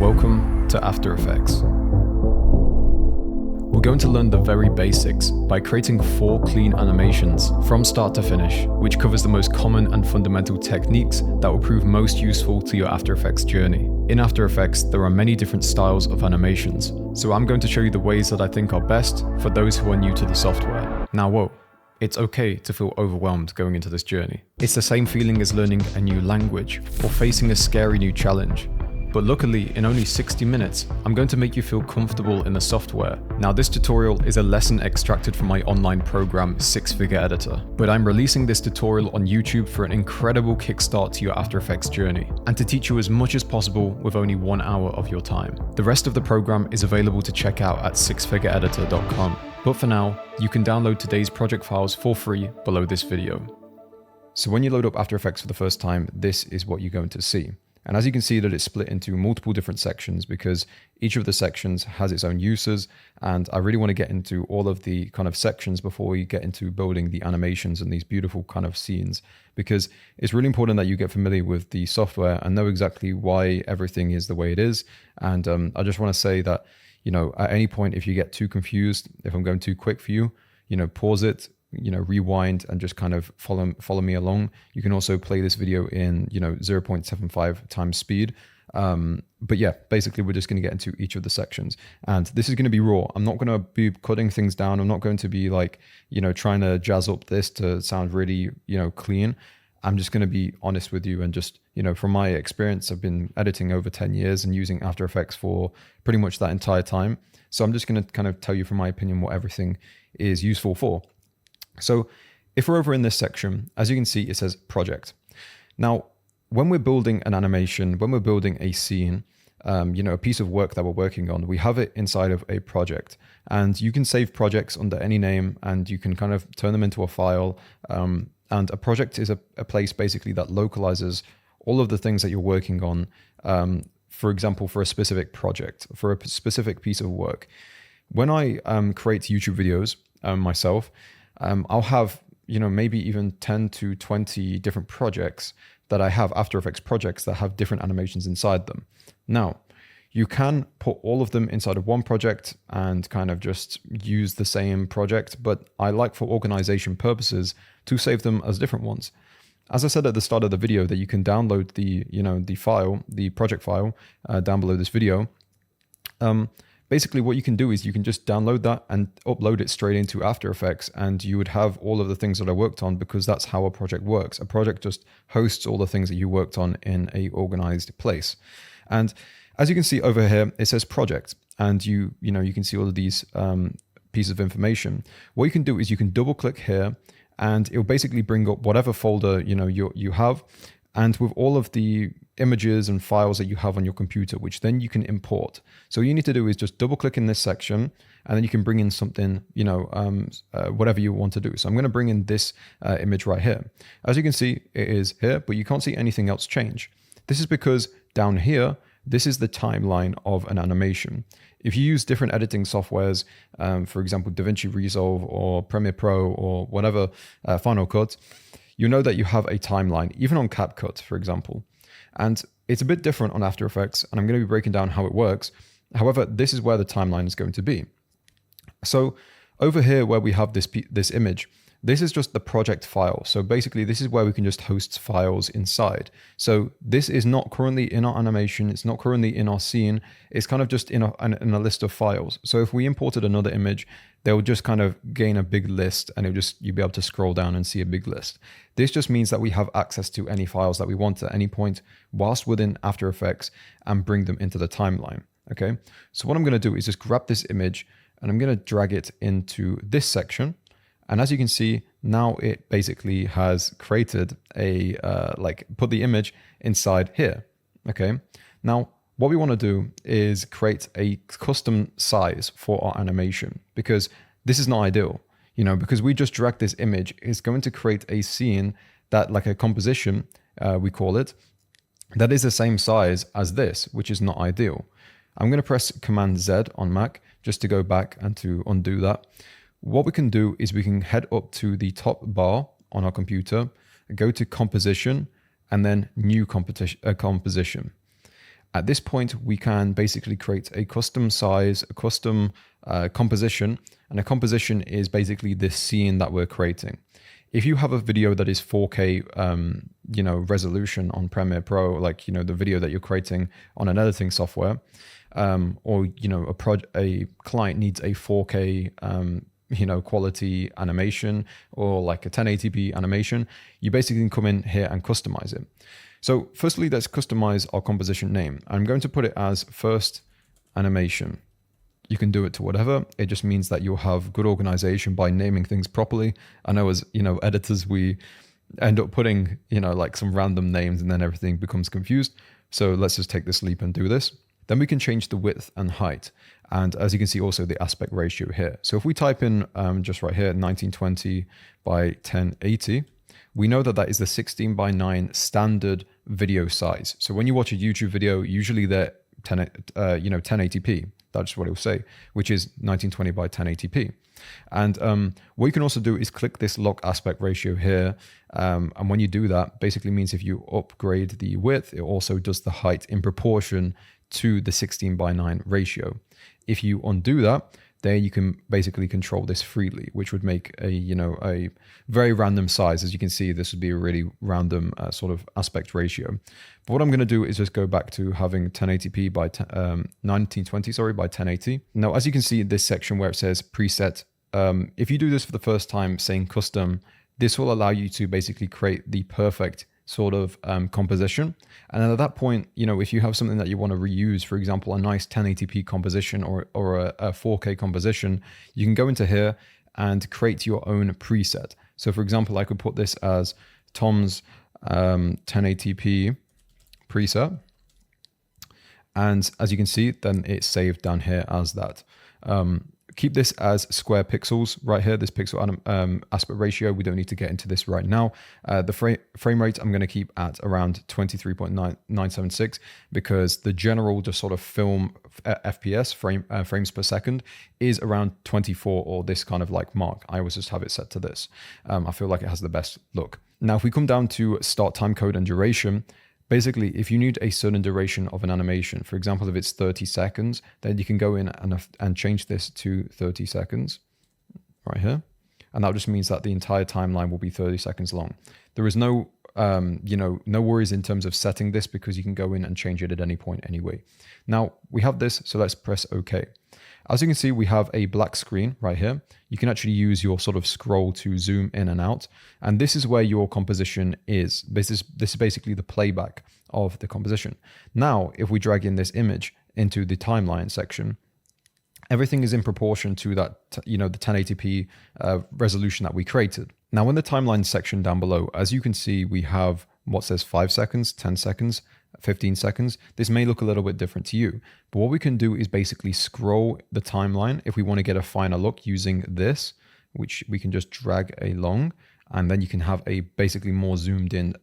Welcome to After Effects. We're going to learn the very basics by creating 4 clean animations from start to finish, which covers the most common and fundamental techniques that will prove most useful to your After Effects journey. In After Effects, there are many different styles of animations, so I'm going to show you the ways that I think are best for those who are new to the software. Now, whoa. It's okay to feel overwhelmed going into this journey. It's the same feeling as learning a new language or facing a scary new challenge. But luckily, in only 60 minutes, I'm going to make you feel comfortable in the software. Now, this tutorial is a lesson extracted from my online program, 6-Figure Editor. But I'm releasing this tutorial on YouTube for an incredible kickstart to your After Effects journey, and to teach you as much as possible with only 1 hour of your time. The rest of the program is available to check out at 6figureeditor.com. But for now, you can download today's project files for free below this video. So when you load up After Effects for the first time, this is what you're going to see. And as you can see that it's split into multiple different sections because each of the sections has its own uses, and I really want to get into all of the kind of sections before we get into building the animations and these beautiful kind of scenes, because it's really important that you get familiar with the software and know exactly why everything is the way it is. And I just want to say that, you know, at any point, if you get too confused, if I'm going too quick for you, you know, pause it, you know, rewind and just kind of follow me along. You can also play this video in, you know, 0.75 times speed. But yeah, basically we're just going to get into each of the sections, and this is going to be raw. I'm not going to be cutting things down. I'm not going to be like, you know, trying to jazz up this to sound really, you know, clean. I'm just going to be honest with you and just, you know, from my experience, I've been editing over 10 years and using After Effects for pretty much that entire time. So I'm just going to kind of tell you from my opinion what everything is useful for. So if we're over in this section, as you can see, it says project. Now, when we're building an animation, when we're building a scene, you know, a piece of work that we're working on, we have it inside of a project, and you can save projects under any name and you can kind of turn them into a file. And a project is a place basically that localizes all of the things that you're working on, for example, for a specific project, for a specific piece of work. When I create YouTube videos myself, I'll have, you know, maybe even 10 to 20 different projects that I have, After Effects projects that have different animations inside them. Now, you can put all of them inside of one project and kind of just use the same project, but I like, for organization purposes, to save them as different ones. As I said at the start of the video, that you can download the, you know, the file, the project file down below this video. Basically what you can do is you can just download that and upload it straight into After Effects, and you would have all of the things that I worked on, because that's how a project works. A project just hosts all the things that you worked on in a organized place. And as you can see over here, it says project, and you can see all of these pieces of information. What you can do is you can double click here, and it'll basically bring up whatever folder, you know, you have, and with all of the images and files that you have on your computer, which then you can import. So all you need to do is just double click in this section, and then you can bring in something, you know, whatever you want to do. So I'm going to bring in this image right here. As you can see, it is here, but you can't see anything else change. This is because down here, this is the timeline of an animation. If you use different editing softwares, for example, DaVinci Resolve or Premiere Pro or whatever, Final Cut, you know that you have a timeline, even on CapCut, for example. And it's a bit different on After Effects, and I'm going to be breaking down how it works. However, this is where the timeline is going to be. So over here where we have this image, this is just the project file. So basically this is where we can just host files inside. So this is not currently in our animation. It's not currently in our scene. It's kind of just in a list of files. So if we imported another image, they'll just kind of gain a big list, and you'll be able to scroll down and see a big list. This just means that we have access to any files that we want at any point whilst within After Effects and bring them into the timeline. Okay. So what I'm going to do is just grab this image and I'm going to drag it into this section. And as you can see, now it basically has created a, put the image inside here, okay? Now, what we want to do is create a custom size for our animation, because this is not ideal, you know, because we just drag this image, it's going to create a scene that, like a composition, we call it, that is the same size as this, which is not ideal. I'm going to press Command Z on Mac just to go back and to undo that. What we can do is we can head up to the top bar on our computer, go to Composition, and then New Composition. At this point, we can basically create a custom size, a custom composition, and a composition is basically this scene that we're creating. If you have a video that is 4K, resolution on Premiere Pro, like, the video that you're creating on an editing software, or, a client needs a 4K, quality animation, or like a 1080p animation, you basically can come in here and customize it. So firstly, let's customize our composition name. I'm going to put it as first animation. You can do it to whatever. It just means that you'll have good organization by naming things properly. I know as, editors, we end up putting, like some random names and then everything becomes confused. So let's just take this leap and do this. Then we can change the width and height. And as you can see, also the aspect ratio here. So if we type in just right here, 1920 by 1080, we know that that is the 16:9 standard video size. So when you watch a YouTube video, usually they're 1080p. That's what it will say, which is 1920 by 1080p. And what you can also do is click this lock aspect ratio here. And when you do that, basically means if you upgrade the width, it also does the height in proportion to the 16:9 ratio. If you undo that, there you can basically control this freely, which would make a very random size. As you can see, this would be a really random sort of aspect ratio. But what I'm going to do is just go back to having 1080p by 1920, by 1080. Now, as you can see in this section where it says preset, if you do this for the first time, saying custom, this will allow you to basically create the perfect sort of composition. And at that point, if you have something that you want to reuse, for example, a nice 1080p composition or a 4K composition, you can go into here and create your own preset. So for example, I could put this as Tom's 1080p preset. And as you can see, then it's saved down here as that. Keep this as square pixels right here, this pixel aspect ratio. We don't need to get into this right now. The frame rate I'm going to keep at around 23.976 because the general just sort of film FPS, frames per second, is around 24 or this kind of like mark. I always just have it set to this. I feel like it has the best look. Now, if we come down to start time code and duration, basically, if you need a certain duration of an animation, for example, if it's 30 seconds, then you can go in and change this to 30 seconds right here. And that just means that the entire timeline will be 30 seconds long. There is no, no worries in terms of setting this because you can go in and change it at any point anyway. Now we have this, so let's press OK. As you can see, we have a black screen right here. You can actually use your sort of scroll to zoom in and out. And this is where your composition is. This is basically the playback of the composition. Now, if we drag in this image into the timeline section, everything is in proportion to that, the 1080p resolution that we created. Now, in the timeline section down below, as you can see, we have what says 5 seconds, 10 seconds, 15 seconds. This may look a little bit different to you, but what we can do is basically scroll the timeline if we want to get a finer look using this, which we can just drag along, and then you can have a basically more zoomed in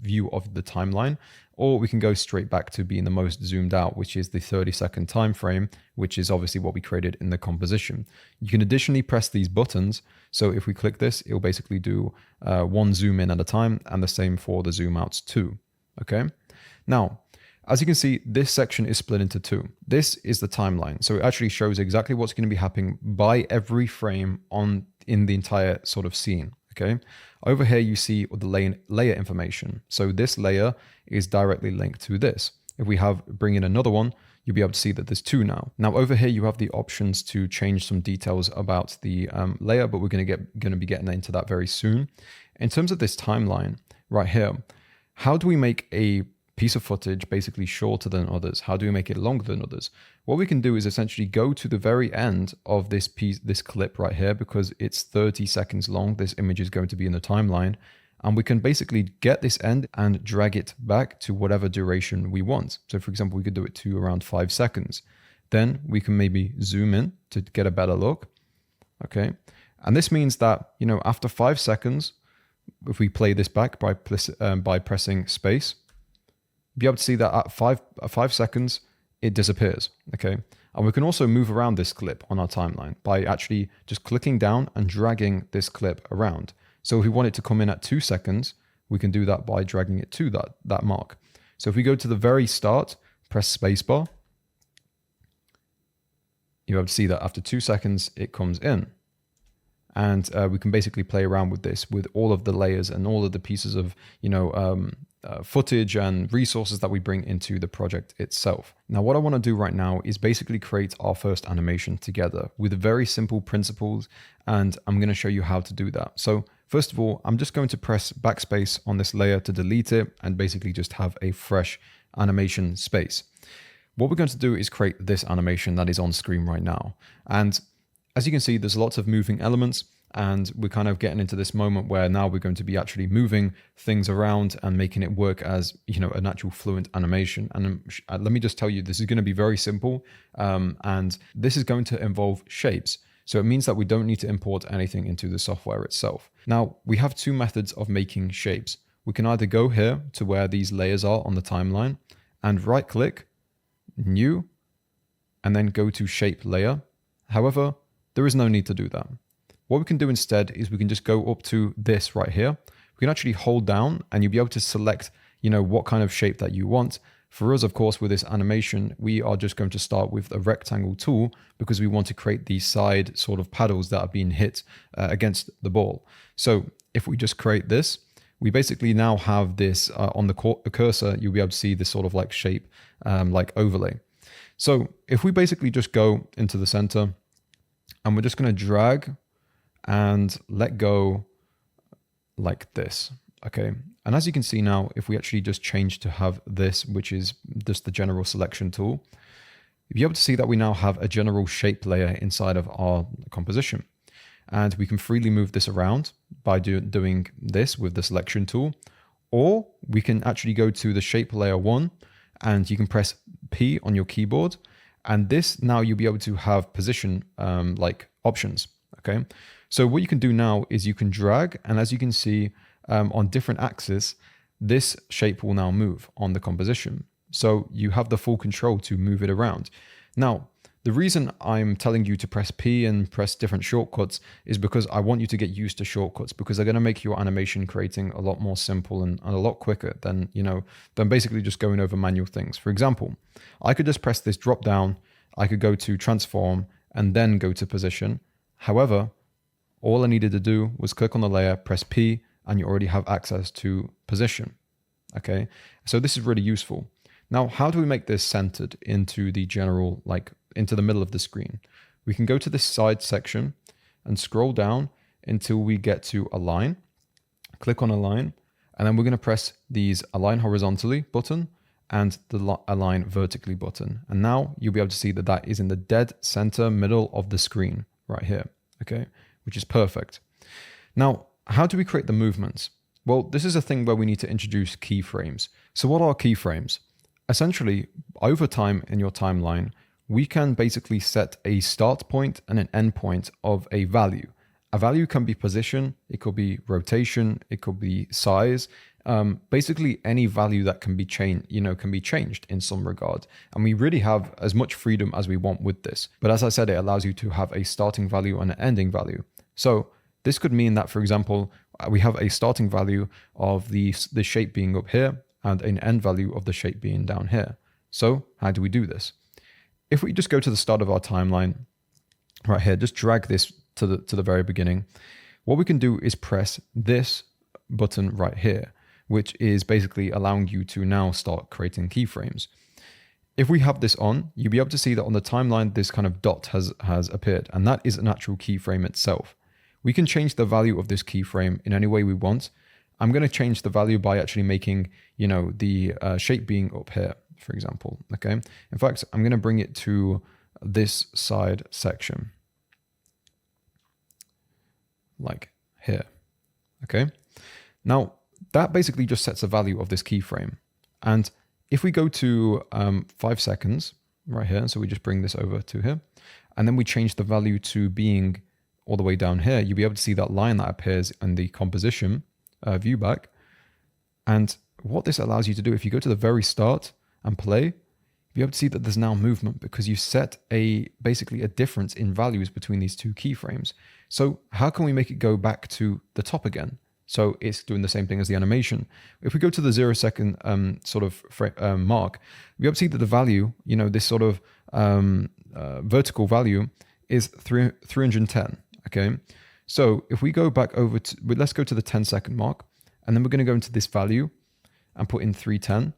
view of the timeline, or we can go straight back to being the most zoomed out, which is the 30-second time frame, which is obviously what we created in the composition. You can additionally press these buttons. So if we click this, it'll basically do one zoom in at a time, and the same for the zoom outs too. Okay. Now, as you can see, this section is split into two. This is the timeline. So it actually shows exactly what's going to be happening by every frame in the entire sort of scene. Okay. Over here, you see the layer information. So this layer is directly linked to this. If we bring in another one, you'll be able to see that there's two now. Now over here, you have the options to change some details about the layer, but we're going to be getting into that very soon. In terms of this timeline right here, how do we make a piece of footage basically shorter than others? How do we make it longer than others? What we can do is essentially go to the very end of this clip right here, because it's 30 seconds long. This image is going to be in the timeline, and we can basically get this end and drag it back to whatever duration we want. So for example, we could do it to around 5 seconds. Then we can maybe zoom in to get a better look. Okay. And this means that, after 5 seconds, if we play this back by pressing space, be able to see that at 5 seconds, it disappears. Okay. And we can also move around this clip on our timeline by actually just clicking down and dragging this clip around. So if we want it to come in at 2 seconds, we can do that by dragging it to that mark. So if we go to the very start press spacebar, you'll be able to see that after 2 seconds, it comes in. And we can basically play around with this, with all of the layers and all of the pieces of, footage and resources that we bring into the project itself. Now, what I want to do right now is basically create our first animation together with very simple principles, and I'm going to show you how to do that. So first of all, I'm just going to press backspace on this layer to delete it and basically just have a fresh animation space. What we're going to do is create this animation that is on screen right now. And as you can see, there's lots of moving elements, and we're kind of getting into this moment where now we're going to be actually moving things around and making it work as, an actual fluent animation. And let me just tell you, this is going to be very simple, and this is going to involve shapes. So it means that we don't need to import anything into the software itself. Now, we have two methods of making shapes. We can either go here to where these layers are on the timeline and right click, new, and then go to shape layer. However, there is no need to do that. What we can do instead is we can just go up to this right here. We can actually hold down and you'll be able to select, what kind of shape that you want. For us, of course, with this animation, we are just going to start with a rectangle tool because we want to create these side sort of paddles that are being hit against the ball. So if we just create this, we basically now have this on the cursor, you'll be able to see this sort of like shape, like overlay. So if we basically just go into the center and we're just going to drag and let go like this, okay? And as you can see now, if we actually just change to have this, which is just the general selection tool, you'll be able to see that we now have a general shape layer inside of our composition. And we can freely move this around by doing this with the selection tool, or we can actually go to the shape layer 1 and you can press P on your keyboard. And this now you'll be able to have position like options, okay? So what you can do now is you can drag, and as you can see on different axes, this shape will now move on the composition. So you have the full control to move it around. Now, the reason I'm telling you to press P and press different shortcuts is because I want you to get used to shortcuts, because they're going to make your animation creating a lot more simple and a lot quicker than, than basically just going over manual things. For example, I could just press this drop down, I could go to transform and then go to position. However, all I needed to do was click on the layer, press P, and you already have access to position. Okay, so this is really useful. Now, how do we make this centered into the general, into the middle of the screen? We can go to this side section and scroll down until we get to align. Click on align, and then we're going to press these align horizontally button and the align vertically button. And now you'll be able to see that that is in the dead center middle of the screen right here, okay, which is perfect. Now, how do we create the movements? Well, this is a thing where we need to introduce keyframes. So what are keyframes? Essentially, over time in your timeline, we can basically set a start point and an end point of a value. A value can be position, it could be rotation, it could be size, basically any value that can be changed in some regard. And we really have as much freedom as we want with this. But as I said, it allows you to have a starting value and an ending value. So this could mean that, for example, we have a starting value of the shape being up here and an end value of the shape being down here. So how do we do this? If we just go to the start of our timeline right here, just drag this to the very beginning, what we can do is press this button right here, which is basically allowing you to now start creating keyframes. If we have this on, you'll be able to see that on the timeline, this kind of dot has appeared, and that is an actual keyframe itself. We can change the value of this keyframe in any way we want. I'm going to change the value by actually making, the shape being up here, for example, okay? In fact, I'm going to bring it to this side section, like here, okay? Now, that basically just sets a value of this keyframe. And if we go to 5 seconds right here, so we just bring this over to here, and then we change the value to being all the way down here, you'll be able to see that line that appears in the composition view back. And what this allows you to do, if you go to the very start and play, you'll be able to see that there's now movement because you set basically a difference in values between these two keyframes. So how can we make it go back to the top again? So it's doing the same thing as the animation. If we go to the 0 second mark, we able to see that the value, this sort of vertical value is 310. Okay. So if we go back over to, let's go to the 10-second mark, and then we're going to go into this value and put in 310.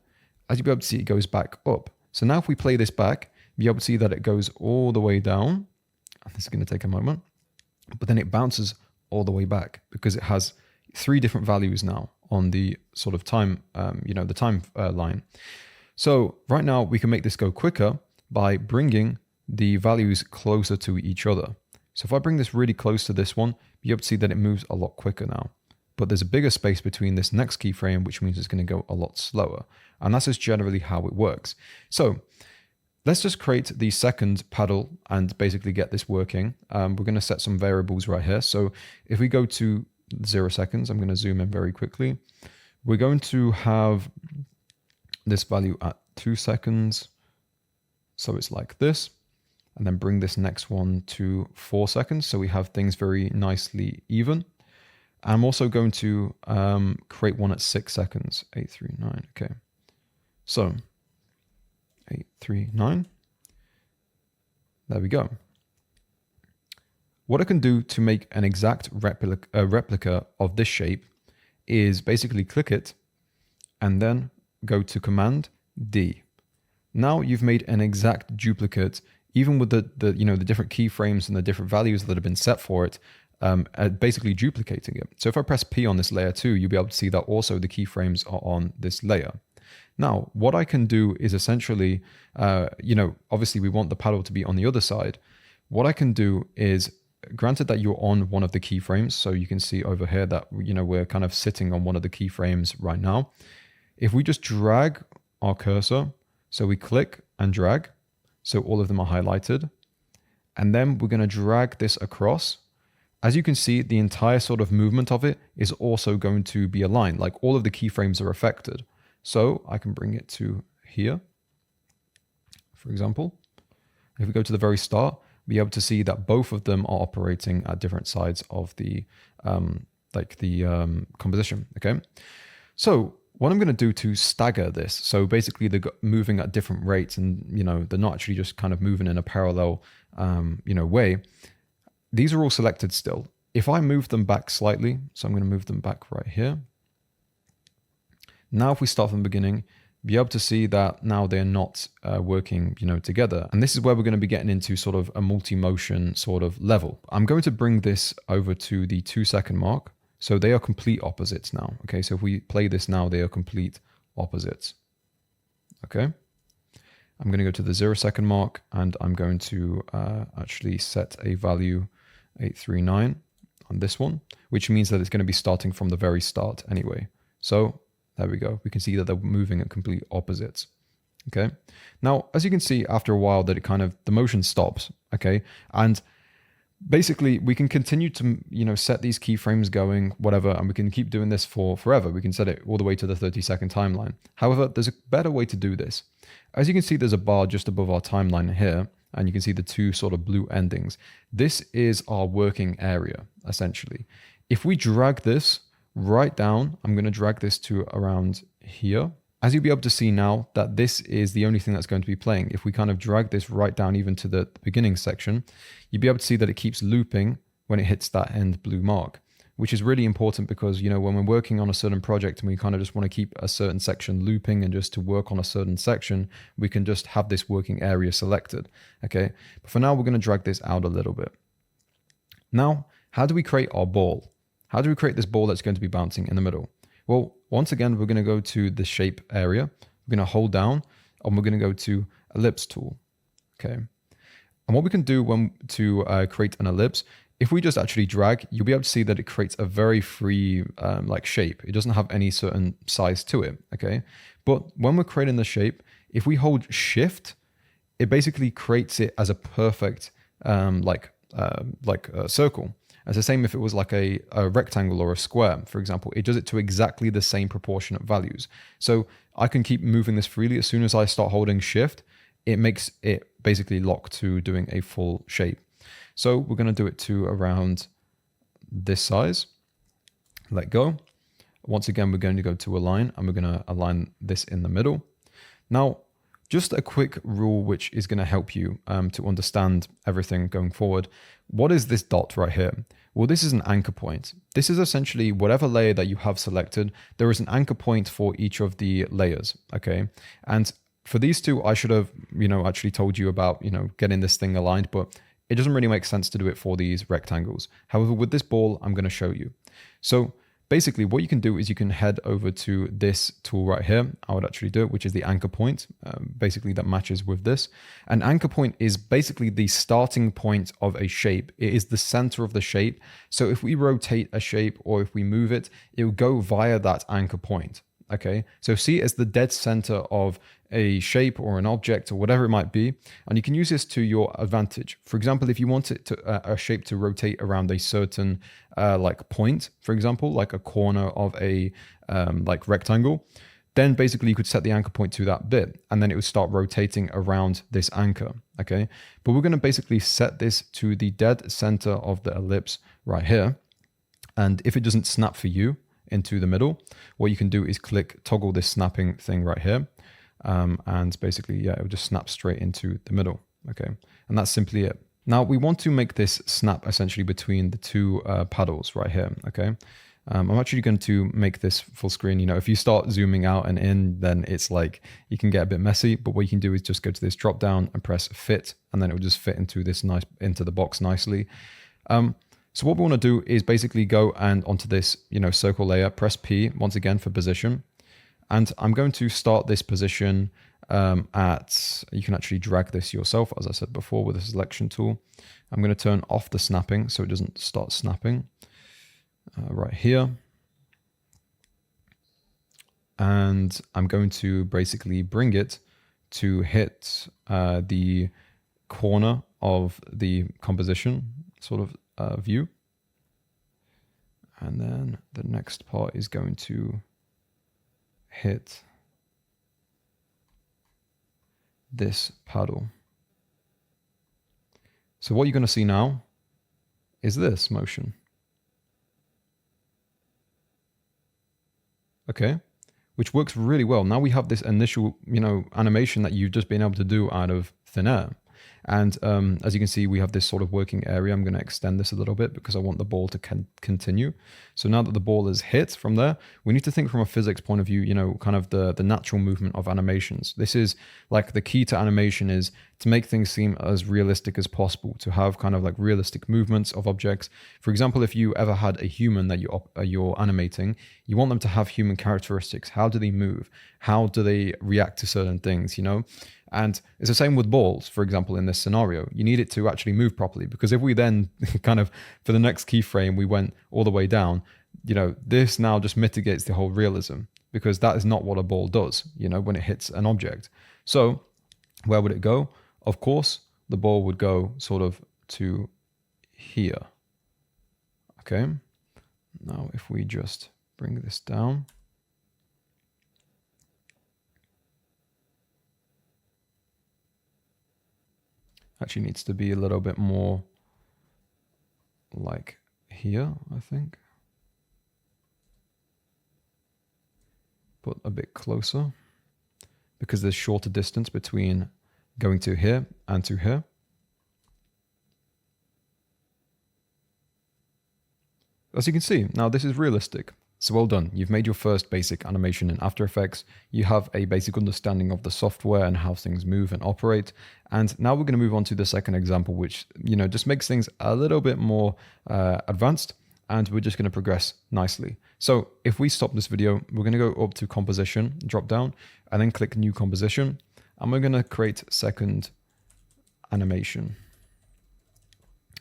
As you'll be able to see, it goes back up. So now if we play this back, you'll be able to see that it goes all the way down. And this is going to take a moment, but then it bounces all the way back because it has 3 different values now on the sort of time, the time line. So right now we can make this go quicker by bringing the values closer to each other. So if I bring this really close to this one, you'll be able to see that it moves a lot quicker now. But there's a bigger space between this next keyframe, which means it's going to go a lot slower. And that's just generally how it works. So let's just create the second paddle and basically get this working. We're going to set some variables right here. So if we go to 0 seconds, I'm going to zoom in very quickly. We're going to have this value at 2 seconds. So it's like this. And then bring this next one to 4 seconds. So we have things very nicely even. I'm also going to create one at 6 seconds. 839. Okay. So 839. There we go. What I can do to make an exact replica of this shape is basically click it and then go to Command D. Now you've made an exact duplicate, even with the different keyframes and the different values that have been set for it, basically duplicating it. So if I press P on this layer 2, you'll be able to see that also the keyframes are on this layer. Now, what I can do is essentially, obviously we want the paddle to be on the other side. What I can do is, granted that you're on one of the keyframes, so you can see over here that, we're kind of sitting on one of the keyframes right now. If we just drag our cursor, so we click and drag, so all of them are highlighted, and then we're going to drag this across. As you can see, the entire sort of movement of it is also going to be aligned, like all of the keyframes are affected. So I can bring it to here, for example. If we go to the very start, we'll be able to see that both of them are operating at different sides of the composition, okay? So what I'm going to do to stagger this, so basically they're moving at different rates and, they're not actually just kind of moving in a parallel, way. These are all selected still. If I move them back slightly, so I'm going to move them back right here. Now, if we start from the beginning, be able to see that now they're not working, together. And this is where we're going to be getting into sort of a multi-motion sort of level. I'm going to bring this over to the 2 second mark. So they are complete opposites now. Okay, so if we play this now, they are complete opposites. Okay. I'm going to go to the 0 second mark and I'm going to actually set a value 839 on this one, which means that it's going to be starting from the very start anyway. So there we go. We can see that they're moving at complete opposites. Okay. Now, as you can see, after a while that the motion stops. Okay. And basically we can continue to, set these keyframes going, whatever, and we can keep doing this for forever. We can set it all the way to the 30-second timeline. However, there's a better way to do this. As you can see, there's a bar just above our timeline here, and you can see the 2 sort of blue endings. This is our working area, essentially. If we drag this right down, I'm going to drag this to around here. As you'll be able to see now that this is the only thing that's going to be playing. If we kind of drag this right down even to the beginning section, you'll be able to see that it keeps looping when it hits that end blue mark, which is really important because, when we're working on a certain project and we kind of just want to keep a certain section looping and just to work on a certain section, we can just have this working area selected. Okay. But for now, we're going to drag this out a little bit. Now, how do we create our ball? How do we create this ball that's going to be bouncing in the middle? Well, once again, we're going to go to the shape area. We're going to hold down and we're going to go to ellipse tool. Okay. And what we can do to create an ellipse, if we just actually drag, you'll be able to see that it creates a very free shape. It doesn't have any certain size to it. Okay. But when we're creating the shape, if we hold shift, it basically creates it as a perfect circle. It's the same if it was like a rectangle or a square, for example. It does it to exactly the same proportionate values. So I can keep moving this freely. As soon as I start holding shift, it makes it basically lock to doing a full shape. So we're going to do it to around this size. let go. Once again, we're going to go to align, and we're going to align this in the middle. Now, just a quick rule which is going to help you to understand everything going forward. What is this dot right here? Well, this is an anchor point. This is essentially whatever layer that you have selected, there is an anchor point for each of the layers, okay? And for these two, I should have, actually told you about, getting this thing aligned, but it doesn't really make sense to do it for these rectangles. However, with this ball, I'm going to show you. So basically, what you can do is you can head over to this tool right here. I would actually do it, which is the anchor point, basically that matches with this. An anchor point is basically the starting point of a shape. It is the center of the shape. So if we rotate a shape or if we move it, it will go via that anchor point. Okay, so see it as the dead center of a shape or an object or whatever it might be, and you can use this to your advantage. For example, if you want it to a shape to rotate around a certain like point, for example, like a corner of a like rectangle, then basically you could set the anchor point to that bit, and then it would start rotating around this anchor. Okay, but we're going to basically set this to the dead center of the ellipse right here, and if it doesn't snap for you into the middle, what you can do is toggle this snapping thing right here, and basically, yeah, it will just snap straight into the middle. Okay, and that's simply it. Now we want to make this snap essentially between the two paddles right here. Okay, I'm actually going to make this full screen. If you start zooming out and in, then it's like you can get a bit messy, but what you can do is just go to this drop down and press fit, and then it will just fit into this into the box nicely. So what we want to do is basically go and onto this, circle layer, press P once again for position. And I'm going to start this position you can actually drag this yourself, as I said before, with the selection tool. I'm going to turn off the snapping so it doesn't start snapping right here. And I'm going to basically bring it to hit the corner of the composition sort of view, and then the next part is going to hit this paddle. So what you're going to see now is this motion. Okay, which works really well. Now we have this initial animation that you've just been able to do out of thin air. And as you can see, we have this sort of working area. I'm going to extend this a little bit because I want the ball to continue. So now that the ball is hit from there, we need to think from a physics point of view, kind of the natural movement of animations. This is like the key to animation is to make things seem as realistic as possible, to have kind of like realistic movements of objects. For example, if you ever had a human that you're animating, you want them to have human characteristics. How do they move? How do they react to certain things, And it's the same with balls, for example, in this scenario. You need it to actually move properly, because if we then kind of, for the next keyframe, we went all the way down, this now just mitigates the whole realism, because that is not what a ball does, when it hits an object. So where would it go? Of course, the ball would go sort of to here. Okay. Now, if we just bring this down. Actually needs to be a little bit more like here, I think. Put a bit closer, because there's shorter distance between going to here and to here. As you can see, now this is realistic. So well done, you've made your first basic animation in After Effects, you have a basic understanding of the software and how things move and operate, and now we're going to move on to the second example, which just makes things a little bit more advanced, and we're just going to progress nicely. So if we stop this video, we're going to go up to Composition, drop down, and then click New Composition, and we're going to create second animation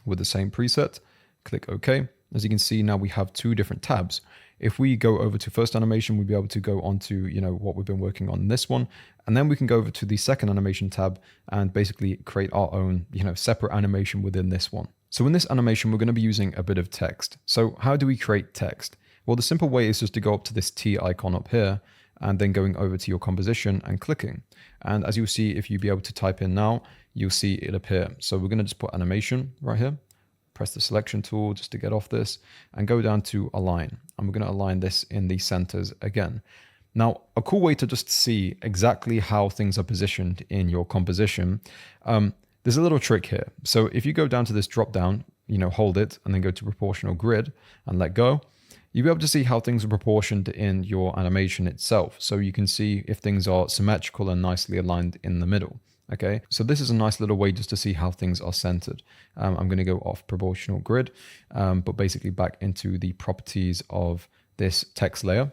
with the same preset, click OK. As you can see, now we have two different tabs. If we go over to first animation, we'll be able to go on to, what we've been working on in this one. And then we can go over to the second animation tab and basically create our own, separate animation within this one. So in this animation, we're going to be using a bit of text. So how do we create text? Well, the simple way is just to go up to this T icon up here and then going over to your composition and clicking. And as you'll see, if you be able to type in now, you'll see it appear. So we're going to just put animation right here, press the selection tool just to get off this and go down to align. And we're going to align this in the centers again. Now, a cool way to just see exactly how things are positioned in your composition, there's a little trick here. So if you go down to this drop down, hold it and then go to proportional grid and let go, you'll be able to see how things are proportioned in your animation itself. So you can see if things are symmetrical and nicely aligned in the middle. Okay, so this is a nice little way just to see how things are centered. I'm going to go off proportional grid, but basically back into the properties of this text layer.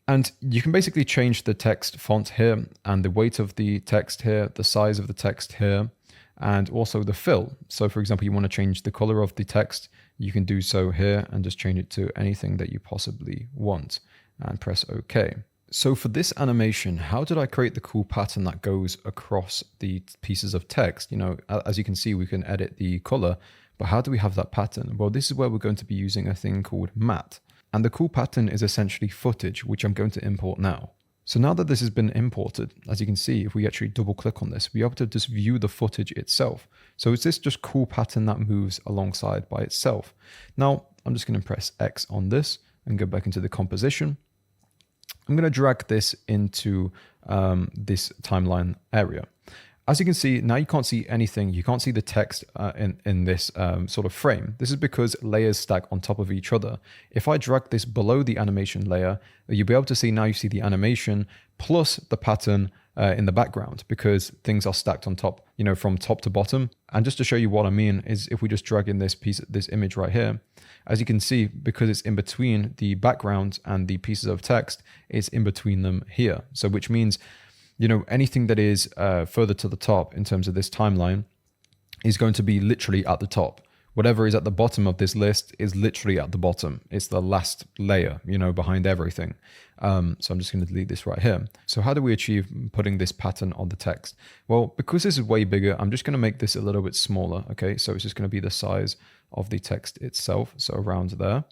And you can basically change the text font here and the weight of the text here, the size of the text here, and also the fill. So for example, you want to change the color of the text, you can do so here and just change it to anything that you possibly want and press OK. So for this animation, how did I create the cool pattern that goes across the pieces of text? As you can see, we can edit the color, but how do we have that pattern? Well, this is where we're going to be using a thing called matte. And the cool pattern is essentially footage, which I'm going to import now. So now that this has been imported, as you can see, if we actually double click on this, we're able to just view the footage itself. So it's this just cool pattern that moves alongside by itself. Now, I'm just going to press X on this and go back into the composition. I'm going to drag this into this timeline area. As you can see, now you can't see anything. You can't see the text in this sort of frame. This is because layers stack on top of each other. If I drag this below the animation layer, you'll be able to see now you see the animation plus the pattern in the background because things are stacked on top, from top to bottom. And just to show you what I mean is if we just drag in this image right here, as you can see, because it's in between the background and the pieces of text, it's in between them here. So which means anything that is further to the top in terms of this timeline is going to be literally at the top. Whatever is at the bottom of this list is literally at the bottom. It's the last layer, behind everything. So I'm just going to delete this right here. So how do we achieve putting this pattern on the text? Well, because this is way bigger, I'm just going to make this a little bit smaller. Okay, so it's just going to be the size of the text itself. So around there.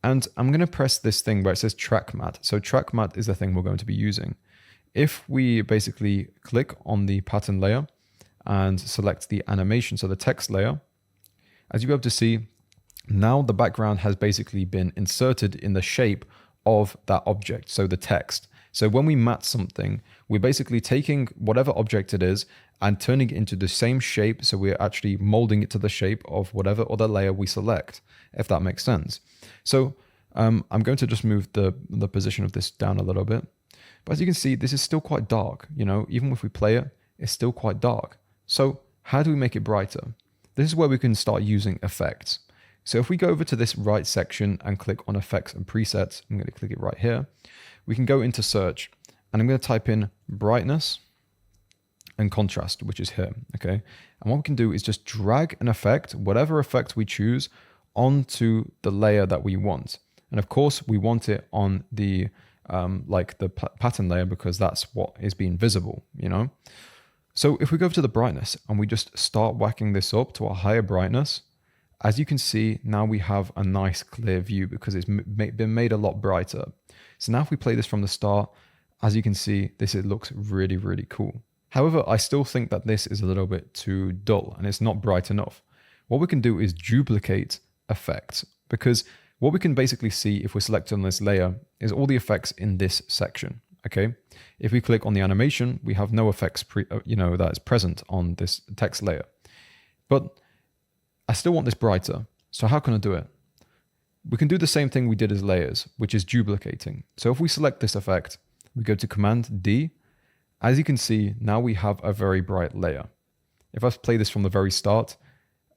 And I'm going to press this thing where it says track matte. So track matte is the thing we're going to be using. If we basically click on the pattern layer and select the animation, so the text layer, as you'll be able to see, now the background has basically been inserted in the shape of that object, so the text. So when we matte something, we're basically taking whatever object it is and turning it into the same shape, so we're actually molding it to the shape of whatever other layer we select, if that makes sense. So I'm going to just move the position of this down a little bit. But as you can see, this is still quite dark. Even if we play it, it's still quite dark. So how do we make it brighter? This is where we can start using effects. So if we go over to this right section and click on effects and presets, I'm going to click it right here. We can go into search and I'm going to type in brightness and contrast, which is here. Okay. And what we can do is just drag an effect, whatever effect we choose, onto the layer that we want. And of course, we want it on the pattern layer because that's what is being visible, So if we go to the brightness and we just start whacking this up to a higher brightness, as you can see, now we have a nice clear view because it's been made a lot brighter. So now if we play this from the start, as you can see, it looks really, really cool. However, I still think that this is a little bit too dull and it's not bright enough. What we can do is duplicate effects, because what we can basically see if we're selecting this layer is all the effects in this section. Okay, if we click on the animation, we have no effects that is present on this text layer. But I still want this brighter. So how can I do it? We can do the same thing we did as layers, which is duplicating. So if we select this effect, we go to Command D. As you can see, now we have a very bright layer. If I play this from the very start,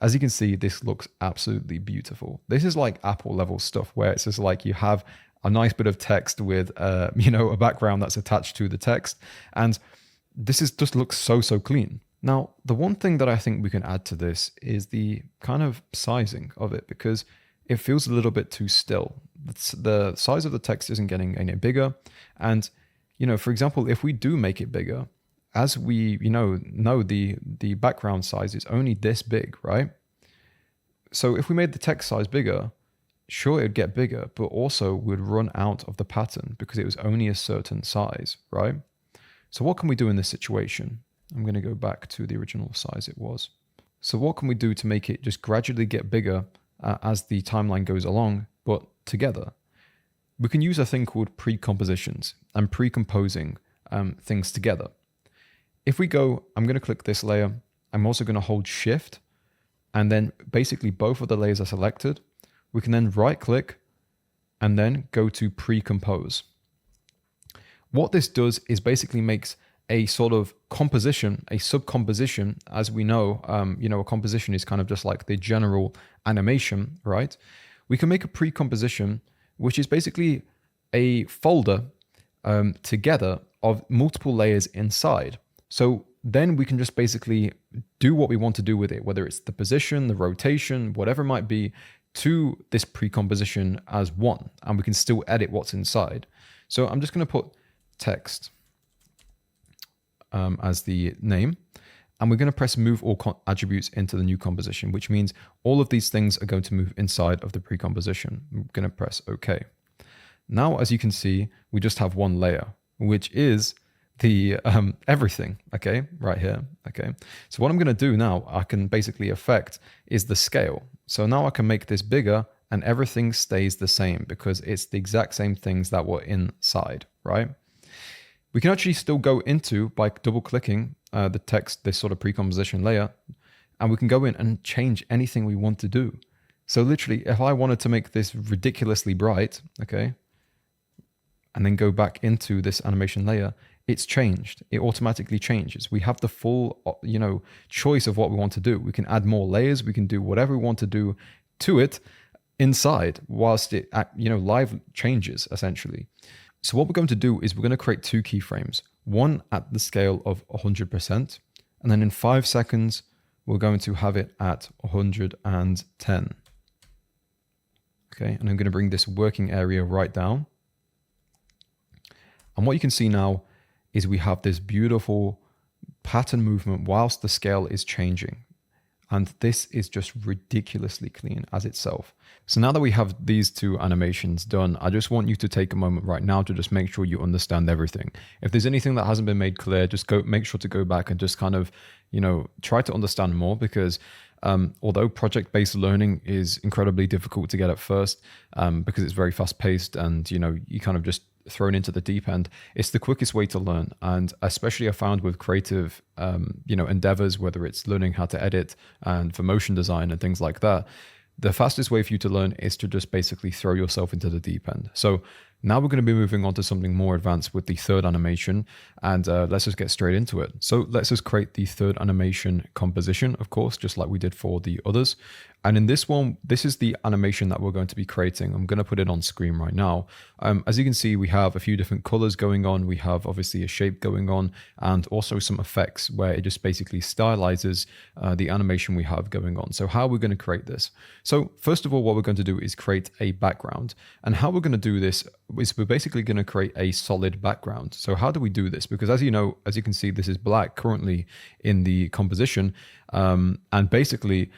as you can see, this looks absolutely beautiful. This is like Apple level stuff where it's just like you have a nice bit of text with, a background that's attached to the text. And this just looks so clean. Now, the one thing that I think we can add to this is the kind of sizing of it, because it feels a little bit too still. The size of the text isn't getting any bigger. And, for example, if we do make it bigger, as we, know the background size is only this big, right? So if we made the text size bigger, sure, it'd get bigger, but also we'd run out of the pattern because it was only a certain size, right? So what can we do in this situation? I'm going to go back to the original size it was. So what can we do to make it just gradually get bigger as the timeline goes along, but together? We can use a thing called pre-compositions and pre-composing things together. If we go, I'm going to click this layer. I'm also going to hold Shift, and then basically both of the layers are selected. We can then right click and then go to pre-compose. What this does is basically makes a sort of composition, a sub-composition. As we know, a composition is kind of just like the general animation, right? We can make a pre-composition, which is basically a folder together of multiple layers inside. So then we can just basically do what we want to do with it, whether it's the position, the rotation, whatever it might be, to this pre-composition as one, and we can still edit what's inside. So I'm just going to put text as the name, and we're going to press move all attributes into the new composition, which means all of these things are going to move inside of the pre-composition. I'm going to press OK. Now, as you can see, we just have one layer, which is the everything, okay, right here, okay. So what I'm going to do now, I can basically affect is the scale. So now I can make this bigger and everything stays the same because it's the exact same things that were inside, right? We can actually still go into, by double clicking the text, this sort of pre-composition layer, and we can go in and change anything we want to do. So literally, if I wanted to make this ridiculously bright, okay, and then go back into this animation layer, it's changed. It automatically changes. We have the full, choice of what we want to do. We can add more layers. We can do whatever we want to do to it inside whilst it, live changes essentially. So what we're going to do is we're going to create two keyframes, one at the scale of 100%, and then in 5 seconds, we're going to have it at 110. Okay, and I'm going to bring this working area right down. And what you can see now is we have this beautiful pattern movement whilst the scale is changing. And this is just ridiculously clean as itself. So now that we have these two animations done, I just want you to take a moment right now to just make sure you understand everything. If there's anything that hasn't been made clear, just make sure to go back and just kind of, try to understand more, because although project-based learning is incredibly difficult to get at first, because it's very fast-paced and, you kind of just thrown into the deep end, it's the quickest way to learn. And especially I found with creative endeavors, whether it's learning how to edit and for motion design and things like that, the fastest way for you to learn is to just basically throw yourself into the deep end. So now we're going to be moving on to something more advanced with the third animation, and let's just get straight into it. So let's just create the third animation composition, of course, just like we did for the others. And in this one, this is the animation that we're going to be creating. I'm going to put it on screen right now. As you can see, we have a few different colors going on. We have obviously a shape going on, and also some effects where it just basically stylizes the animation we have going on. So how are we going to create this? So first of all, what we're going to do is create a background. And how we're going to do this is we're basically going to create a solid background. So how do we do this? Because as you know, as you can see, this is black currently in the composition. And basically,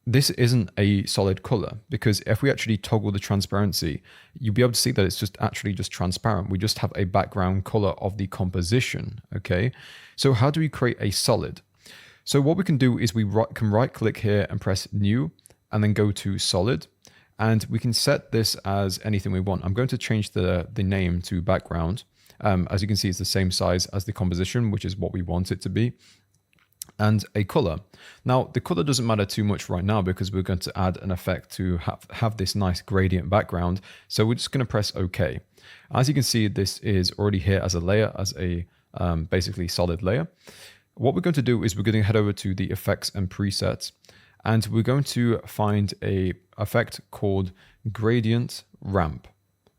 this isn't a solid color, because if we actually toggle the transparency, you'll be able to see that it's just actually just transparent. We just have a background color of the composition, okay? So how do we create a solid? So what we can do is we can right click here and press new, and then go to solid. And we can set this as anything we want. I'm going to change the name to background. As you can see, it's the same size as the composition, which is what we want it to be. And a color. Now, the color doesn't matter too much right now because we're going to add an effect to have this nice gradient background. So we're just going to press OK. As you can see, this is already here as a layer, as a basically solid layer. What we're going to do is we're going to head over to the effects and presets, and we're going to find a effect called gradient ramp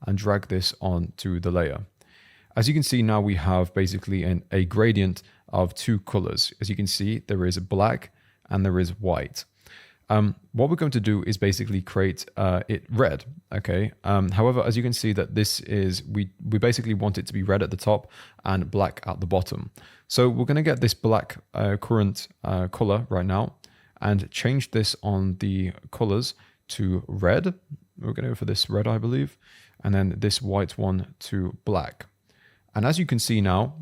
and drag this onto the layer. As you can see now, we have basically a gradient of two colors. As you can see, there is black and there is white. What we're going to do is basically create it red, okay? However, as you can see that this is, we basically want it to be red at the top and black at the bottom. So we're going to get this black current color right now and change this on the colors to red. We're going to go for this red, I believe, and then this white one to black. And as you can see now,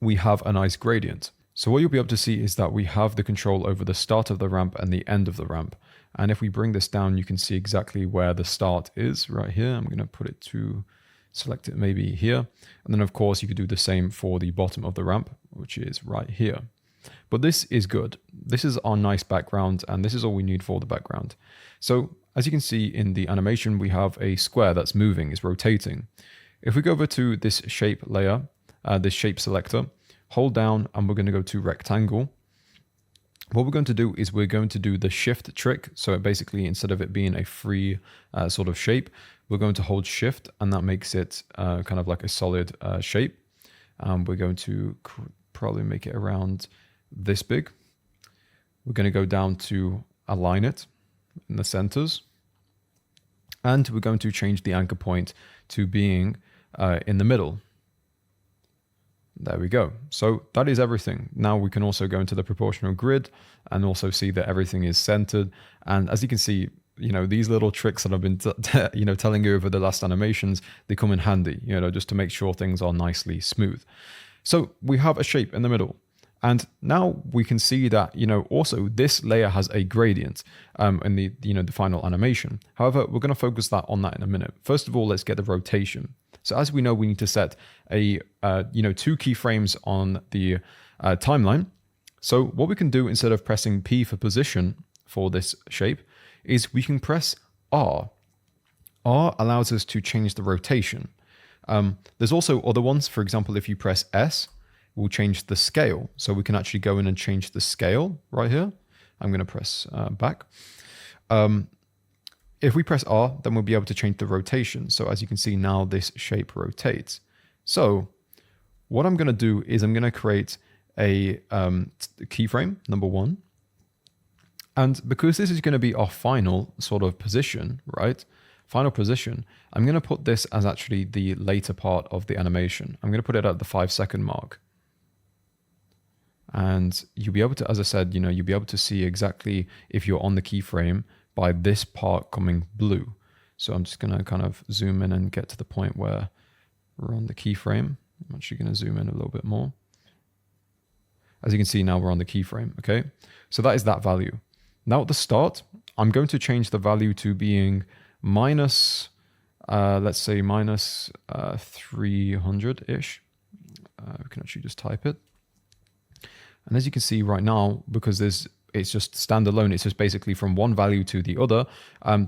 we have a nice gradient. So what you'll be able to see is that we have the control over the start of the ramp and the end of the ramp. And if we bring this down, you can see exactly where the start is right here. I'm going to put it to select it maybe here. And then of course you could do the same for the bottom of the ramp, which is right here. But this is good. This is our nice background, and this is all we need for the background. So as you can see in the animation, we have a square that's moving, is rotating. If we go over to this shape layer, this shape selector, hold down, and we're going to go to rectangle. What we're going to do is we're going to do the shift trick. So basically, instead of it being a free sort of shape, we're going to hold shift, and that makes it kind of like a solid shape. We're going to probably make it around this big. We're going to go down to align it in the centers. And we're going to change the anchor point to being in the middle. There we go. So that is everything. Now we can also go into the proportional grid and also see that everything is centered. And as you can see, these little tricks that I've been telling you over the last animations, they come in handy, just to make sure things are nicely smooth. So we have a shape in the middle. And now we can see that, also this layer has a gradient in the final animation. However, we're going to focus on that in a minute. First of all, let's get the rotation. So as we know, we need to set a 2 keyframes on the timeline. So what we can do instead of pressing P for position for this shape is we can press R. R allows us to change the rotation. There's also other ones. For example, if you press S, we'll change the scale. So we can actually go in and change the scale right here. I'm going to press back. If we press R, then we'll be able to change the rotation. So as you can see now, this shape rotates. So what I'm going to do is I'm going to create a keyframe, number 1. And because this is going to be our final sort of position, right? Final position, I'm going to put this as actually the later part of the animation. I'm going to put it at the 5-second mark. And you'll be able to, as I said, you'll be able to see exactly if you're on the keyframe by this part coming blue. So I'm just going to kind of zoom in and get to the point where we're on the keyframe. I'm actually going to zoom in a little bit more. As you can see now, we're on the keyframe, okay? So that is that value. Now at the start, I'm going to change the value to being minus, let's say minus 300-ish. We can actually just type it. And as you can see right now, because it's just standalone, it's just basically from one value to the other,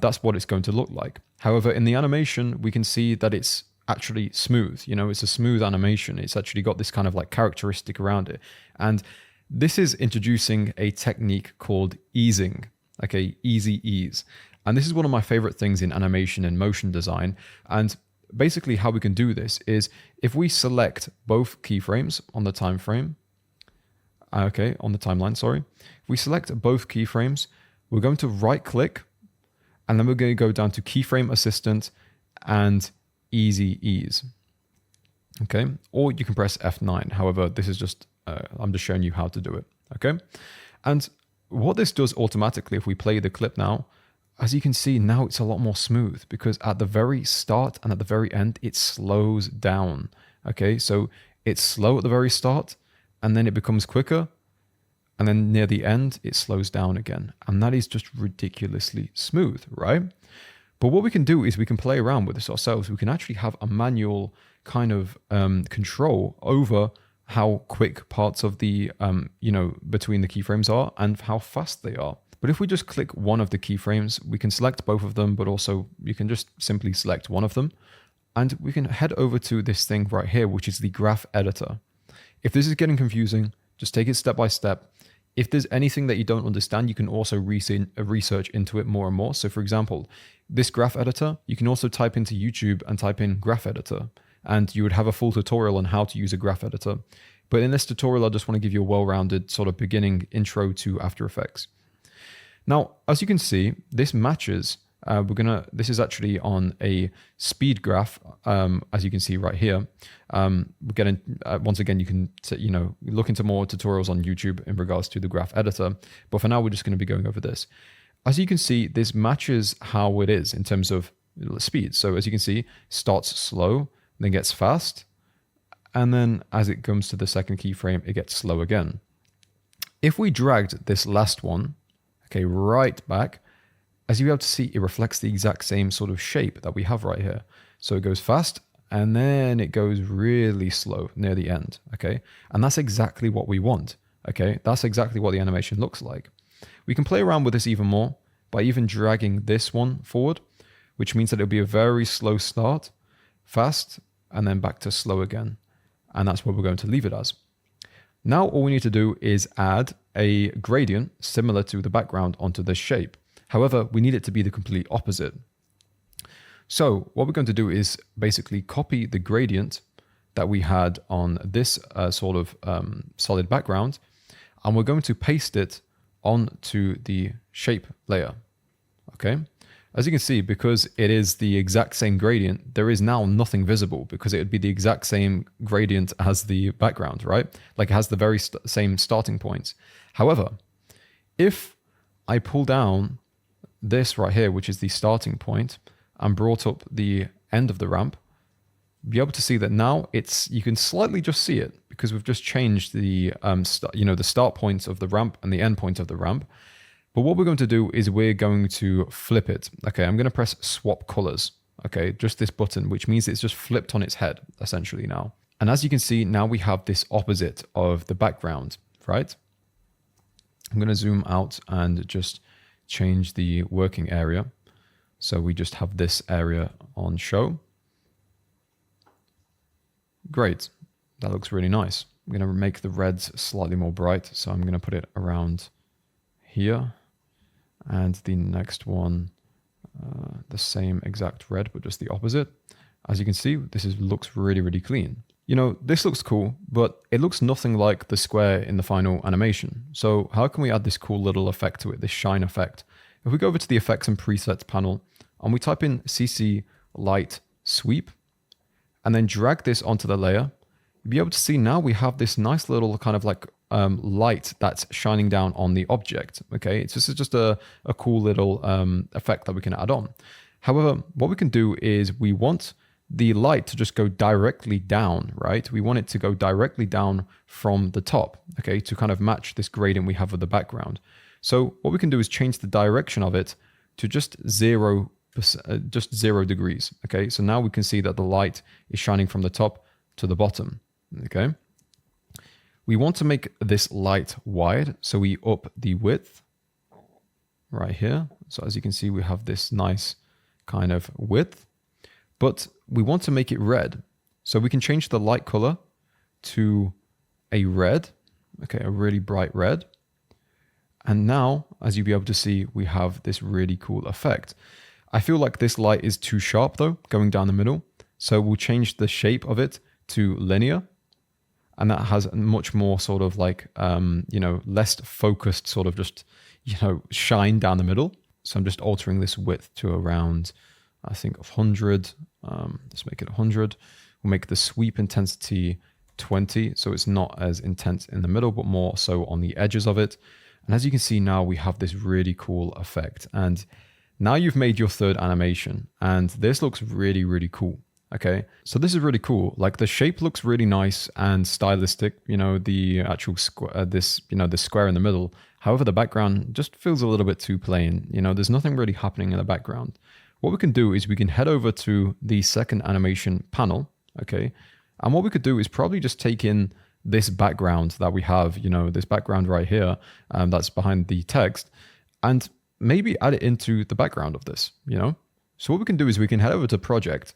that's what it's going to look like. However, in the animation, we can see that it's actually smooth. It's a smooth animation. It's actually got this kind of like characteristic around it. And this is introducing a technique called easing, okay, easy ease. And this is one of my favorite things in animation and motion design. And basically how we can do this is if we select both keyframes on the time frame, okay, on the timeline, sorry. If we select both keyframes, we're going to right click, and then we're going to go down to Keyframe Assistant and Easy Ease. Okay, or you can press F9. However, this is just, I'm just showing you how to do it. Okay, and what this does automatically, if we play the clip now, as you can see now, it's a lot more smooth because at the very start and at the very end, it slows down. Okay, so it's slow at the very start, and then it becomes quicker, and then near the end, it slows down again. And that is just ridiculously smooth, right? But what we can do is we can play around with this ourselves. We can actually have a manual kind of control over how quick parts of the, between the keyframes are and how fast they are. But if we just click one of the keyframes, we can select both of them, but also you can just simply select one of them. And we can head over to this thing right here, which is the graph editor. If this is getting confusing, just take it step by step. If there's anything that you don't understand, you can also research into it more and more. So for example, this graph editor, you can also type into YouTube and type in graph editor, and you would have a full tutorial on how to use a graph editor. But in this tutorial, I just want to give you a well-rounded sort of beginning intro to After Effects. Now, as you can see, this matches. This is actually on a speed graph, as you can see right here. We're getting, once again, you can, look into more tutorials on YouTube in regards to the graph editor. But for now, we're just going to be going over this. As you can see, this matches how it is in terms of speed. So as you can see, starts slow, then gets fast. And then as it comes to the second keyframe, it gets slow again. If we dragged this last one, okay, right back, as you'll be able to see, it reflects the exact same sort of shape that we have right here. So it goes fast, and then it goes really slow near the end, okay? And that's exactly what we want, okay? That's exactly what the animation looks like. We can play around with this even more by even dragging this one forward, which means that it'll be a very slow start, fast, and then back to slow again. And that's what we're going to leave it as. Now all we need to do is add a gradient similar to the background onto this shape. However, we need it to be the complete opposite. So what we're going to do is basically copy the gradient that we had on this sort of solid background, and we're going to paste it onto the shape layer, okay? As you can see, because it is the exact same gradient, there is now nothing visible because it would be the exact same gradient as the background, right? Like it has the very same starting points. However, if I pull down this right here, which is the starting point, and brought up the end of the ramp, be able to see that now you can slightly just see it because we've just changed the the start point of the ramp and the end point of the ramp. But what we're going to do is we're going to flip it. Okay, I'm going to press swap colors. Okay, just this button, which means it's just flipped on its head essentially now. And as you can see, now we have this opposite of the background, right? I'm going to zoom out and just change the working area. So we just have this area on show. Great. That looks really nice. I'm going to make the reds slightly more bright. So I'm going to put it around here. And the next one, the same exact red, but just the opposite. As you can see, this looks really, really clean. You know, this looks cool, but it looks nothing like the square in the final animation. So how can we add this cool little effect to it, this shine effect? If we go over to the effects and presets panel and we type in CC light sweep and then drag this onto the layer, you'll be able to see now we have this nice little kind of like light that's shining down on the object. Okay, this is just a cool little effect that we can add on. However, what we can do is we want the light to just go directly down, right? We want it to go directly down from the top, okay, to kind of match this gradient we have with the background. So what we can do is change the direction of it to just 0 degrees, okay? So now we can see that the light is shining from the top to the bottom, okay? We want to make this light wide, so we up the width right here. So as you can see, we have this nice kind of width, but we want to make it red. So we can change the light color to a red, okay, a really bright red. And now, as you'll be able to see, we have this really cool effect. I feel like this light is too sharp though, going down the middle. So we'll change the shape of it to linear. And that has much more sort of like, less focused sort of just, shine down the middle. So I'm just altering this width to around, I think, 100. Let's make it 100. We'll make the sweep intensity 20. So it's not as intense in the middle, but more so on the edges of it. And as you can see now, we have this really cool effect. And now you've made your third animation. And this looks really, really cool. Okay, so this is really cool. Like the shape looks really nice and stylistic, the actual square, this square in the middle. However, the background just feels a little bit too plain. There's nothing really happening in the background. What we can do is we can head over to the second animation panel, okay? And what we could do is probably just take in this background that we have, this background right here, that's behind the text, and maybe add it into the background of this, So what we can do is we can head over to project,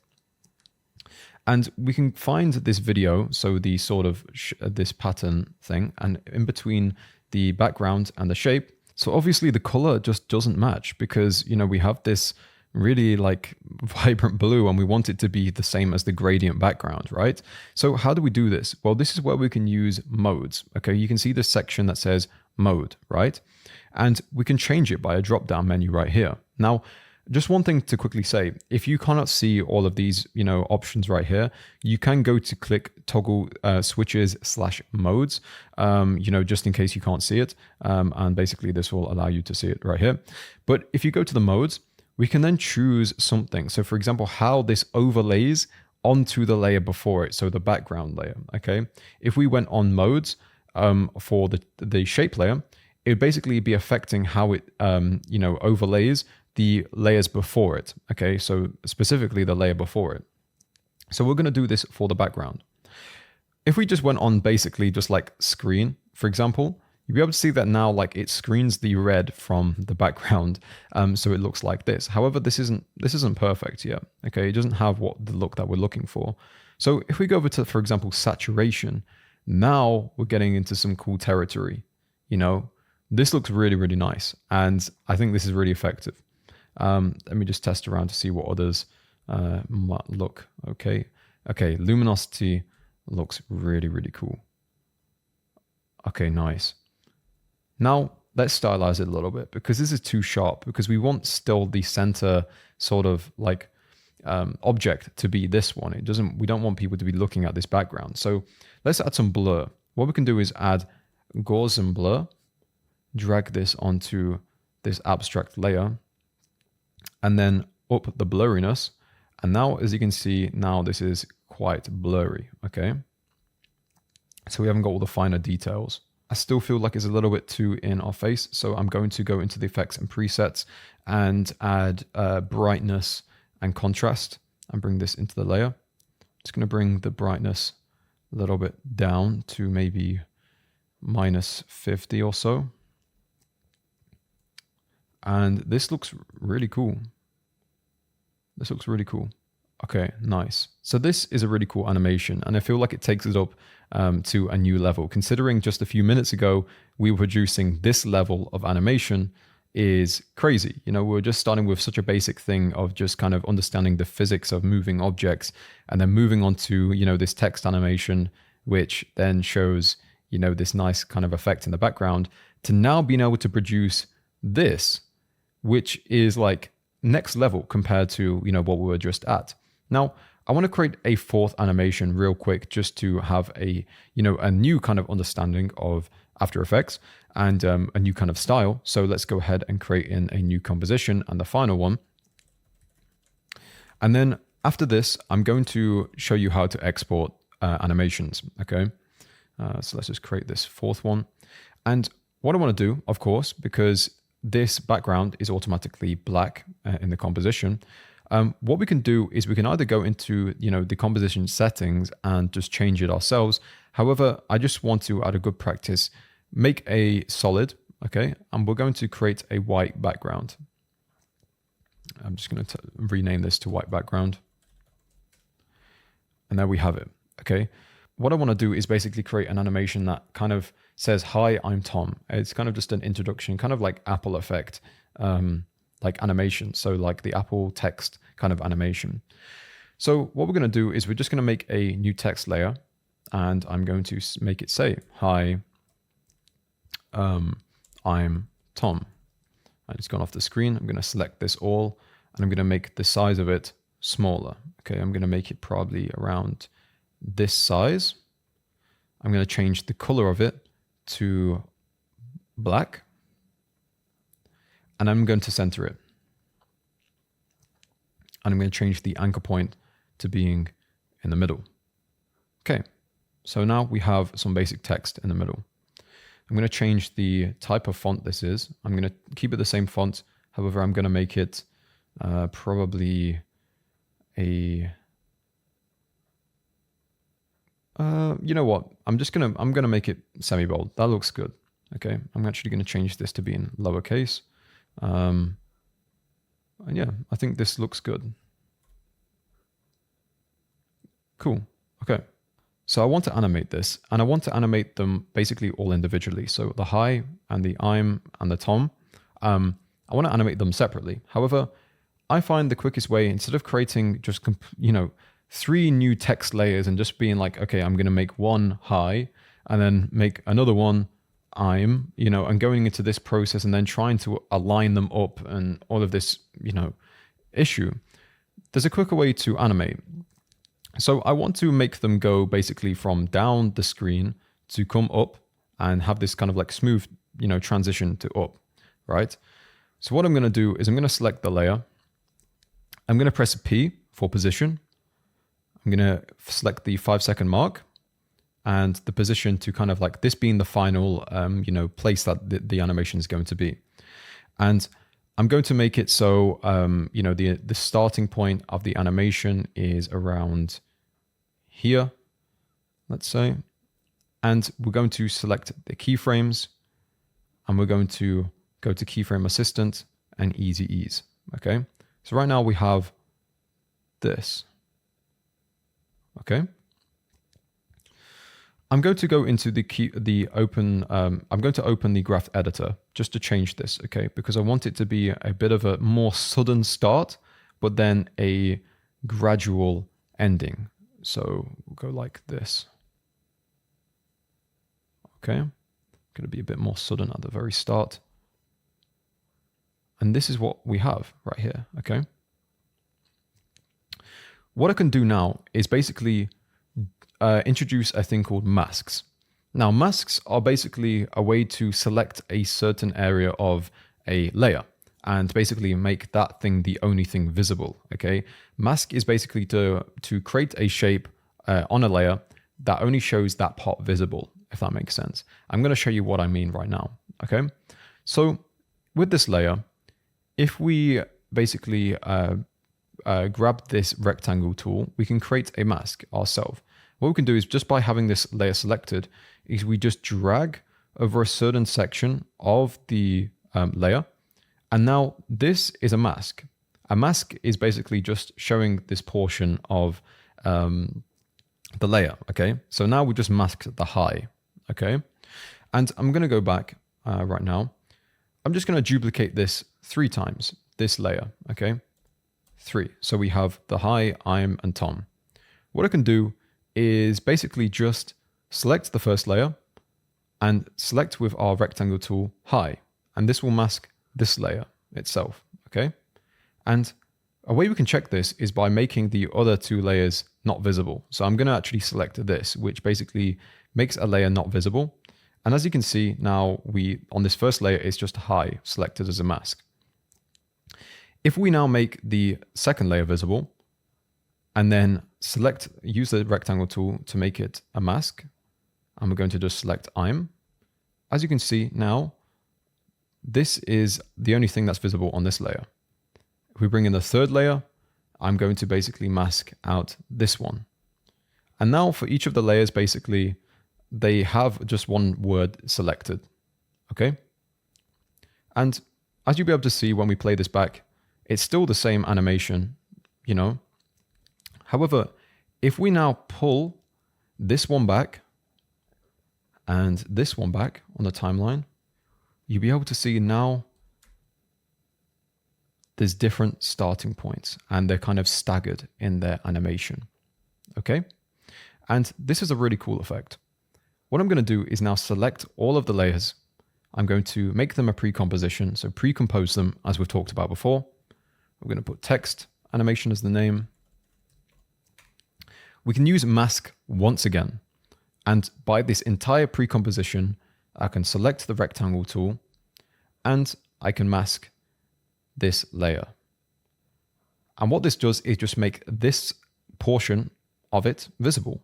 and we can find this video, so the sort of this pattern thing, and in between the background and the shape. So obviously the color just doesn't match because, we have this really like vibrant blue and we want it to be the same as the gradient background, right? So how do we do this? Well, this is where we can use modes. Okay, you can see this section that says mode, right? And we can change it by a drop-down menu right here. Now, just one thing to quickly say, if you cannot see all of these, options right here, you can go to click toggle switches/modes, just in case you can't see it. And basically this will allow you to see it right here. But if you go to the modes, we can then choose something. So for example, how this overlays onto the layer before it. So the background layer, okay? If we went on modes, for the shape layer, it would basically be affecting how it, overlays the layers before it. Okay, so specifically the layer before it. So we're going to do this for the background. If we just went on basically just like screen, for example, you'll be able to see that now like it screens the red from the background, so it looks like this. However, this isn't perfect yet. Okay, it doesn't have the look that we're looking for. So if we go over to, for example, saturation, now we're getting into some cool territory. This looks really, really nice, and I think this is really effective. Let me just test around to see what others might look. Okay, luminosity looks really, really cool. Okay, nice. Now let's stylize it a little bit, because this is too sharp, because we want still the center sort of like object to be this one. We don't want people to be looking at this background. So let's add some blur. What we can do is add Gaussian blur, drag this onto this abstract layer, and then up the blurriness. And now, as you can see, now this is quite blurry, okay? So we haven't got all the finer details. I still feel like it's a little bit too in our face, so I'm going to go into the effects and presets and add brightness and contrast and bring this into the layer. Just going to bring the brightness a little bit down to maybe -50 or so. And this looks really cool. This looks really cool. Okay, nice. So this is a really cool animation, and I feel like it takes it up to a new level. Considering just a few minutes ago, we were producing this level of animation is crazy. We were just starting with such a basic thing of just kind of understanding the physics of moving objects, and then moving on to, this text animation, which then shows, this nice kind of effect in the background, to now being able to produce this, which is like next level compared to, what we were just at. Now, I want to create a fourth animation real quick, just to have a new kind of understanding of After Effects and a new kind of style. So let's go ahead and create in a new composition and the final one. And then after this, I'm going to show you how to export animations. Okay. So let's just create this fourth one. And what I want to do, of course, because this background is automatically black in the composition, what we can do is we can either go into the composition settings and just change it ourselves. However, I just want to, out of good practice, make a solid, okay, and we're going to create a white background. I'm just going to rename this to white background, and there we have it. Okay, what I want to do is basically create an animation that kind of says, "Hi, I'm Tom." It's kind of just an introduction, kind of like Apple effect, like animation. So like the Apple text kind of animation. So what we're going to do is we're just going to make a new text layer, and I'm going to make it say, "Hi, I'm Tom." And it's gone off the screen. I'm going to select this all, and I'm going to make the size of it smaller. Okay, I'm going to make it probably around this size. I'm going to change the color of it to black, and I'm going to center it. And I'm going to change the anchor point to being in the middle. Okay, so now we have some basic text in the middle. I'm going to change the type of font this is. I'm going to keep it the same font. However, I'm going to make it probably a... you know what? I'm going to make it semi-bold. That looks good. Okay, I'm actually going to change this to be in lowercase. And yeah, I think this looks good. Cool. Okay. So I want to animate this, and I want to animate them basically all individually. So the hi and the I'm and the Tom, I want to animate them separately. However, I find the quickest way, instead of creating just, 3 new text layers and just being like, okay, I'm going to make one hi and then make another one I'm, and going into this process and then trying to align them up and all of this, issue. There's a quicker way to animate. So I want to make them go basically from down the screen to come up and have this kind of like smooth, transition to up, right? So what I'm going to do is I'm going to select the layer. I'm going to press P for position. I'm going to select the 5-second mark, and the position to kind of like this being the final, place that the animation is going to be. And I'm going to make it so, the starting point of the animation is around here, let's say. And we're going to select the keyframes, and we're going to go to Keyframe Assistant and Easy Ease, okay? So right now we have this, okay? I'm going to go into I'm going to open the graph editor just to change this, okay? Because I want it to be a bit of a more sudden start, but then a gradual ending. So we'll go like this. Okay, going to be a bit more sudden at the very start. And this is what we have right here, okay? What I can do now is basically introduce a thing called masks. Now, masks are basically a way to select a certain area of a layer and basically make that thing the only thing visible, okay? Mask is basically to create a shape on a layer that only shows that part visible, if that makes sense. I'm going to show you what I mean right now, okay? So with this layer, if we basically grab this rectangle tool, we can create a mask ourselves. What we can do is just by having this layer selected, is we just drag over a certain section of the layer. And now this is a mask. A mask is basically just showing this portion of the layer, okay? So now we just masked the high, okay? And I'm gonna go back right now. I'm just gonna duplicate this 3 times, this layer, okay? 3. So we have the high, I'm, and Tom. What I can do is basically just select the first layer and select with our rectangle tool high, and this will mask this layer itself, okay? And a way we can check this is by making the other 2 layers not visible. So I'm going to actually select this, which basically makes a layer not visible. And as you can see now, on this first layer, it's just high selected as a mask. If we now make the second layer visible and then use the rectangle tool to make it a mask, and we're going to just select I'm. As you can see now, this is the only thing that's visible on this layer. If we bring in the third layer, I'm going to basically mask out this one. And now for each of the layers, basically, they have just one word selected, okay? And as you'll be able to see when we play this back, it's still the same animation, you know? However, if we now pull this one back and this one back on the timeline, you'll be able to see now there's different starting points and they're kind of staggered in their animation, okay? And this is a really cool effect. What I'm going to do is now select all of the layers. I'm going to make them a pre-composition, so pre-compose them as we've talked about before. We're going to put text animation as the name. We can use mask once again. And by this entire pre-composition, I can select the rectangle tool and I can mask this layer. And what this does is just make this portion of it visible.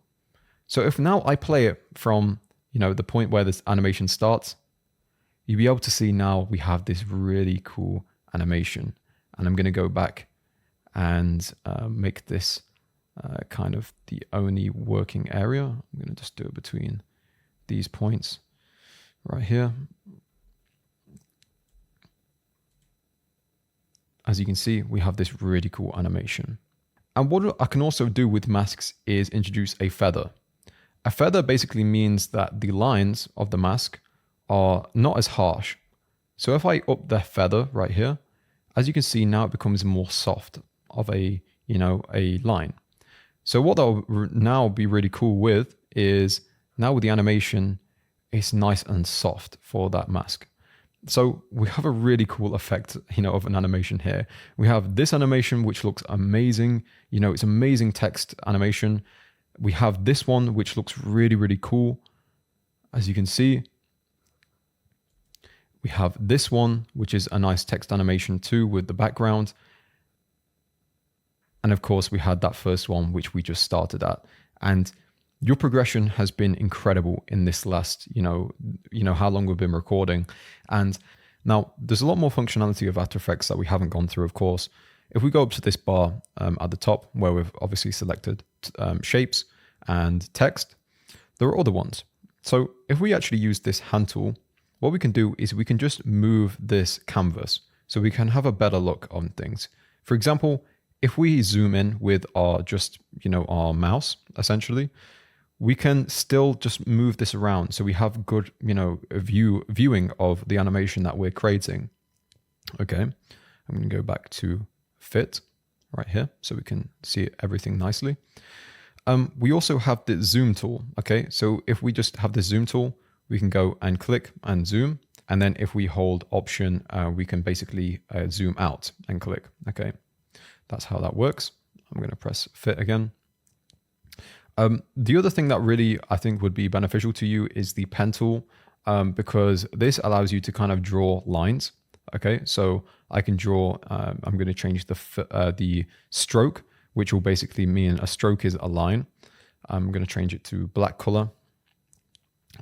So if now I play it from, the point where this animation starts, you'll be able to see now we have this really cool animation. And I'm going to go back and make this kind of the only working area. I'm going to just do it between these points right here. As you can see, we have this really cool animation. And what I can also do with masks is introduce a feather. A feather basically means that the lines of the mask are not as harsh. So if I up the feather right here, as you can see now it becomes more soft of a line. So what that'll now be really cool with is now with the animation, it's nice and soft for that mask. So we have a really cool effect, of an animation here. We have this animation, which looks amazing. It's amazing text animation. We have this one, which looks really, really cool. As you can see, we have this one, which is a nice text animation too with the background. And of course, we had that first one, which we just started at. And Your progression has been incredible in this last, how long we've been recording. And now there's a lot more functionality of After Effects that we haven't gone through, of course. If we go up to this bar at the top where we've obviously selected shapes and text, there are other ones. So if we actually use this hand tool, what we can do is we can just move this canvas so we can have a better look on things. For example, if we zoom in with our our mouse, essentially, we can still just move this around so we have good, viewing of the animation that we're creating. Okay, I'm going to go back to fit right here so we can see everything nicely. We also have the zoom tool. Okay, so if we just have the zoom tool, we can go and click and zoom. And then if we hold Option, we can basically zoom out and click. Okay, that's how that works. I'm going to press fit again. The other thing that really I think would be beneficial to you is the pen tool, because this allows you to kind of draw lines. Okay, so I can draw, I'm going to change the stroke, which will basically mean a stroke is a line. I'm going to change it to black color,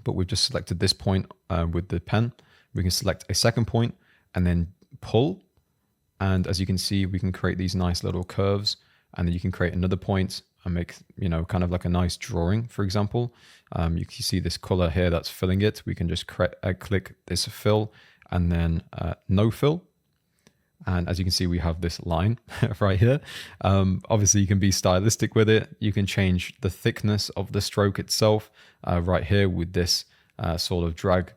but we've just selected this point with the pen. We can select a second point and then pull. And as you can see, we can create these nice little curves, and then you can create another point and make, kind of like a nice drawing, for example. You can see this color here that's filling it. We can just click this fill and then no fill. And as you can see, we have this line right here. Obviously, you can be stylistic with it. You can change the thickness of the stroke itself right here with this sort of drag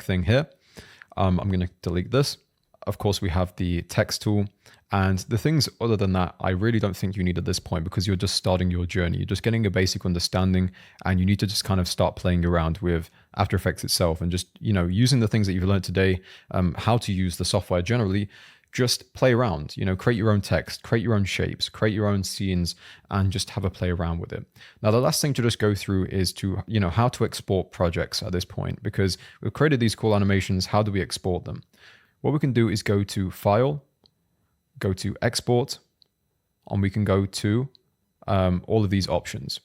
thing here. I'm going to delete this. Of course, we have the text tool. And the things other than that, I really don't think you need at this point, because you're just starting your journey. You're just getting a basic understanding, and you need to just kind of start playing around with After Effects itself and just, using the things that you've learned today, how to use the software generally. Just play around, create your own text, create your own shapes, create your own scenes, and just have a play around with it. Now, the last thing to just go through is to, how to export projects at this point, because we've created these cool animations. How do we export them? What we can do is go to File, go to Export, and we can go to all of these options.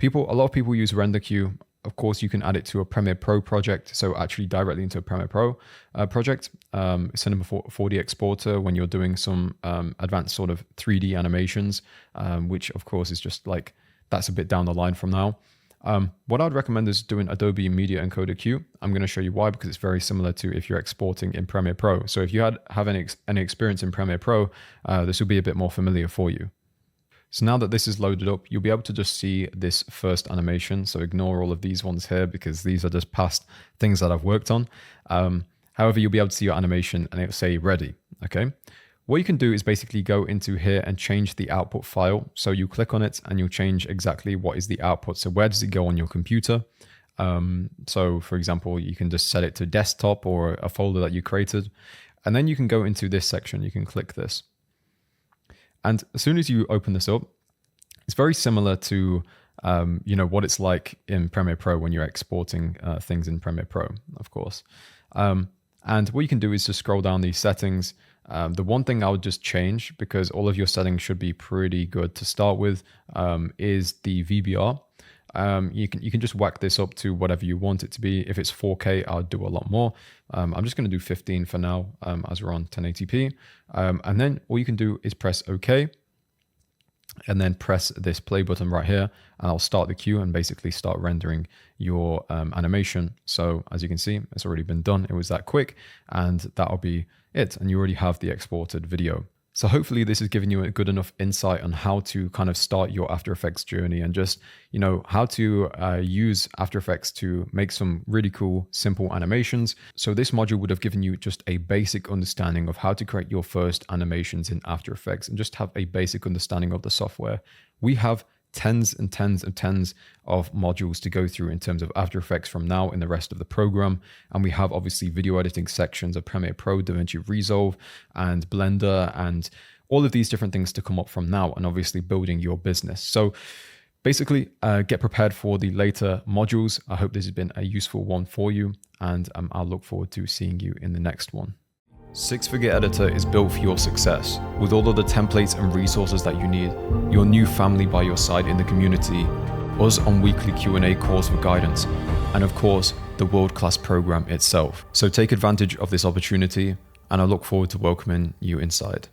A lot of people use Render Queue. Of course, you can add it to a Premiere Pro project, so actually directly into a Premiere Pro project. Cinema 4D exporter when you're doing some advanced sort of 3D animations, which of course is just like, that's a bit down the line from now. What I'd recommend is doing Adobe Media Encoder Queue. I'm going to show you why, because it's very similar to if you're exporting in Premiere Pro. So if you have any experience in Premiere Pro, this will be a bit more familiar for you. So now that this is loaded up, you'll be able to just see this first animation. So ignore all of these ones here, because these are just past things that I've worked on. However, you'll be able to see your animation and it'll say ready. Okay. What you can do is basically go into here and change the output file. So you click on it and you'll change exactly what is the output. So where does it go on your computer? So for example, you can just set it to desktop or a folder that you created. And then you can go into this section. You can click this. And as soon as you open this up, it's very similar to, what it's like in Premiere Pro when you're exporting things in Premiere Pro, of course. And what you can do is just scroll down these settings. The one thing I would just change, because all of your settings should be pretty good to start with, is the VBR. You can just whack this up to whatever you want it to be. If it's 4K, I'll do a lot more. I'm just going to do 15 for now, as we're on 1080p. And then all you can do is press OK, and then press this play button right here, and I'll start the queue and basically start rendering your animation. So as you can see, it's already been done. It was that quick, and that'll be it. And you already have the exported video. So hopefully this has given you a good enough insight on how to kind of start your After Effects journey, and just, how to use After Effects to make some really cool, simple animations. So this module would have given you just a basic understanding of how to create your first animations in After Effects and just have a basic understanding of the software. We have tens and tens and tens of modules to go through in terms of After Effects from now in the rest of the program. And we have obviously video editing sections of Premiere Pro, DaVinci Resolve, and Blender, and all of these different things to come up from now, and obviously building your business. So basically, get prepared for the later modules. I hope this has been a useful one for you, and I'll look forward to seeing you in the next one. Six Figure Editor is built for your success. With all of the templates and resources that you need, your new family by your side in the community, us on weekly Q&A calls for guidance, and of course, the world-class program itself. So take advantage of this opportunity, and I look forward to welcoming you inside.